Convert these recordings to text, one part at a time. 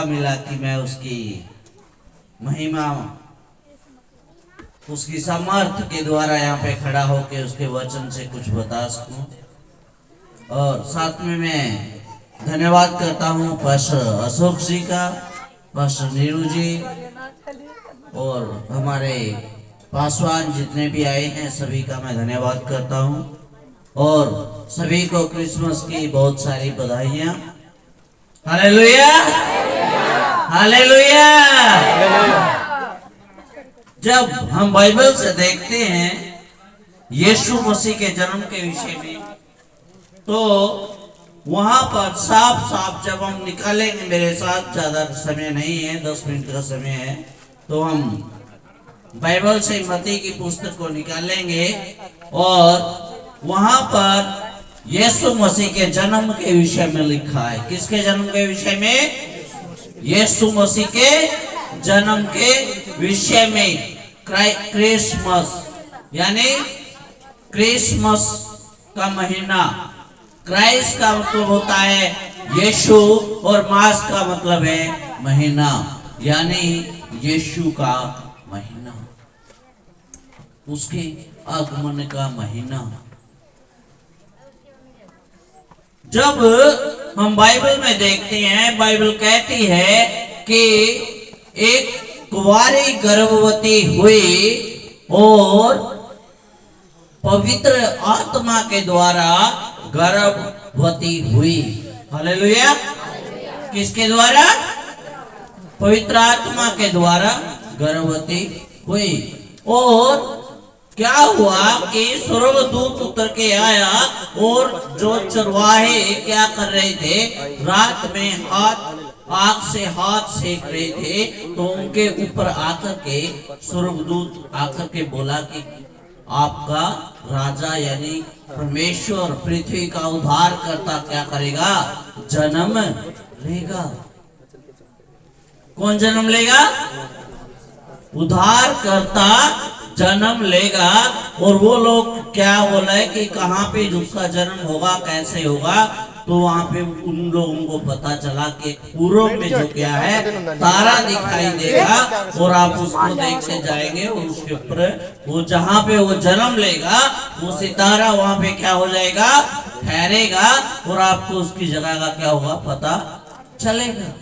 मौका मिला कि मैं उसकी महिमा, उसकी सामर्थ्य के द्वारा यहाँ पे खड़ा होकर उसके वचन से कुछ बता सकूं। और साथ में मैं धन्यवाद करता हूँ पास्टर अशोक जी का, पास्टर नीरू जी और हमारे पासवान जितने भी आए हैं सभी का मैं धन्यवाद करता हूँ। और सभी को क्रिसमस की बहुत सारी बधाइयाँ। Hallelujah, hallelujah. जब हम बाइबल से देखते हैं यीशु मसीह के जन्म के विषय में, तो वहां पर साफ साफ जब हम निकालेंगे, मेरे साथ ज्यादा समय नहीं है, 10 मिनट का समय है, तो हम बाइबल से मत्ती की पुस्तक को निकालेंगे और वहां पर यीशु मसीह के जन्म के विषय में लिखा है। किसके जन्म के विषय में? यीशु मसीह के जन्म के विषय में। क्रिसमस यानी क्रिसमस का महीना, क्राइस्ट का मतलब होता है यीशु और मास का मतलब है महीना, यानी यीशु का महीना, उसके आगमन का महीना। जब हम बाइबल में देखते हैं, बाइबल कहती है कि एक कुंवारी गर्भवती हुई और पवित्र आत्मा के द्वारा गर्भवती हुई। हालेलुया। किसके द्वारा? पवित्र आत्मा के द्वारा गर्भवती हुई। और क्या हुआ कि स्वर्गदूत उतर के आया और जो चरवाहे क्या कर रहे थे, रात में आग से हाथ सेक रहे थे, तो उनके ऊपर आकर के स्वर्गदूत आकर के बोला कि आपका राजा यानी परमेश्वर पृथ्वी का उद्धार करता क्या करेगा? जन्म लेगा। कौन जन्म लेगा? उद्धार करता जन्म लेगा। और वो लोग क्या बोले कि कहाँ पे उसका जन्म होगा, कैसे होगा? तो वहां पे उन लोगों को पता चला कि पूर्व में जो क्या है, तारा दिखाई देगा और आप उसको देखते जाएंगे और उसके ऊपर वो जहाँ पे वो जन्म लेगा, वो सितारा वहां पे क्या हो जाएगा? ठहरेगा और आपको उसकी जगह का क्या होगा पता चलेगा।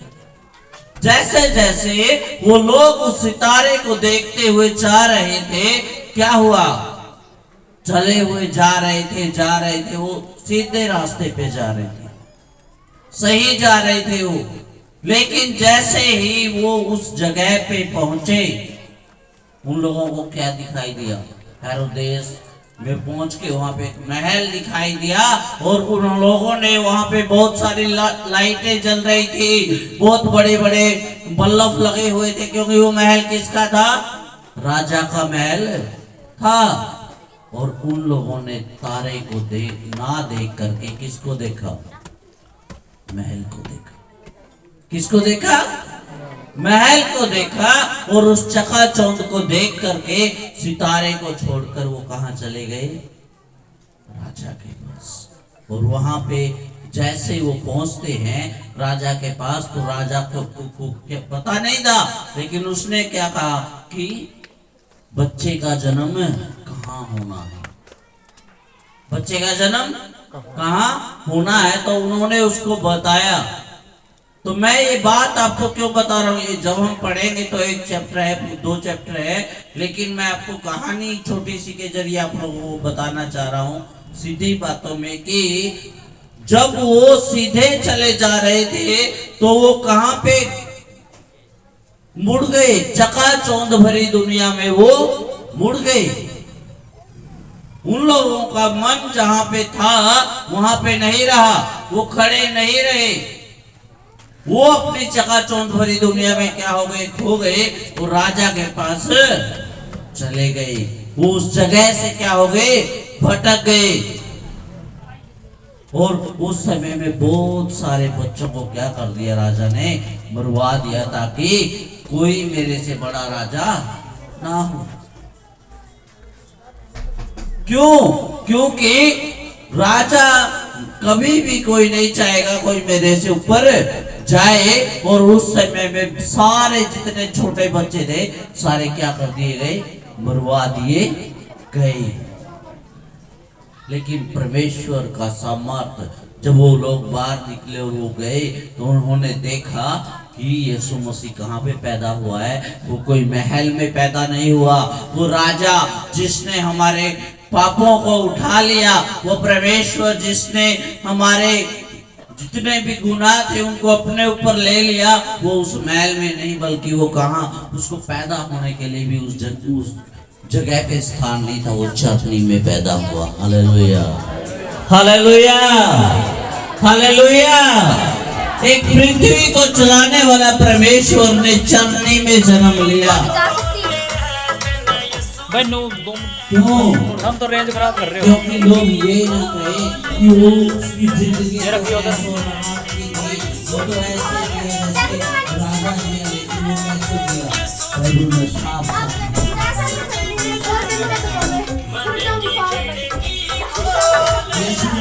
जैसे जैसे वो लोग उस सितारे को देखते हुए जा रहे थे, क्या हुआ? चले हुए जा रहे थे, वो सीधे रास्ते पे जा रहे थे, सही जा रहे थे वो। लेकिन जैसे ही वो उस जगह पे पहुंचे, उन लोगों को क्या दिखाई दिया? हेरोदेस में पहुंच के वहां पे एक महल दिखाई दिया और उन लोगों ने वहां पे बहुत सारी लाइटें जल रही थी, बहुत बड़े बड़े बल्ब लगे हुए थे, क्योंकि वो महल किसका था? राजा का महल था। और उन लोगों ने तारे को देख करके किसको देखा? महल को देखा। किसको देखा? महल को देखा। और उस चकाचौंध को देख करके सितारे को छोड़कर वो कहां चले गए? राजा के पास। और वहां पे जैसे वो पहुंचते हैं राजा के पास, तो राजा को क्या पता नहीं था, लेकिन उसने क्या कहा कि बच्चे का जन्म कहाँ होना है, बच्चे का जन्म कहाँ होना है। तो उन्होंने उसको बताया। तो मैं ये बात आपको क्यों बता रहा हूँ, ये जब हम पढ़ेंगे तो एक चैप्टर है, 2 चैप्टर है, लेकिन मैं आपको कहानी छोटी सी के जरिए आप लोगों को बताना चाह रहा हूँ सीधी बातों में, कि जब वो सीधे चले जा रहे थे तो वो कहां पे मुड़ गए? चकाचौंध भरी दुनिया में वो मुड़ गए। उन लोगों का मन जहां पे था वहां पे नहीं रहा, वो खड़े नहीं रहे, वो अपनी चकाचौंध भरी दुनिया में क्या हो गए? खो गए। वो राजा के पास चले गए, वो उस जगह से क्या हो गए? भटक गए। और उस समय में बहुत सारे बच्चों को क्या कर दिया? राजा ने मरवा दिया, ताकि कोई मेरे से बड़ा राजा ना हो। क्यों? क्योंकि राजा कभी भी कोई नहीं चाहेगा कोई मेरे से ऊपर जाए और उस समय में सारे जितने छोटे बच्चे थे सारे क्या कर दिए गए, मरवा दिए गए। लेकिन परमेश्वर का सामर्थ्य, जब वो लोग बाहर निकले और वो गए तो उन्होंने देखा कि यीशु मसीह कहाँ पे पैदा हुआ है। वो कोई महल में पैदा नहीं हुआ, वो राजा जिसने हमारे पापों को उठा लिया, वो परमेश्वर जिसने हमारे जितने भी गुनाह थे उनको अपने ऊपर ले लिया, वो उस महल में नहीं बल्कि वो कहाँ, उसको पैदा होने के लिए भी उस जगह पे स्थान नहीं था, वो चटनी में पैदा हुआ। Hallelujah, hallelujah, hallelujah. एक पृथ्वी को चलाने वाला परमेश्वर ने चटनी में जन्म लिया। क्यों? हम तो रेंज खराब कर रहे हो। क्योंकि लोग ये ना कहे कि वो उसकी जिंदगी वो तो ऐसे राजा है, लेकिन वो कैसे किया? प्रभु ने साफ यीशु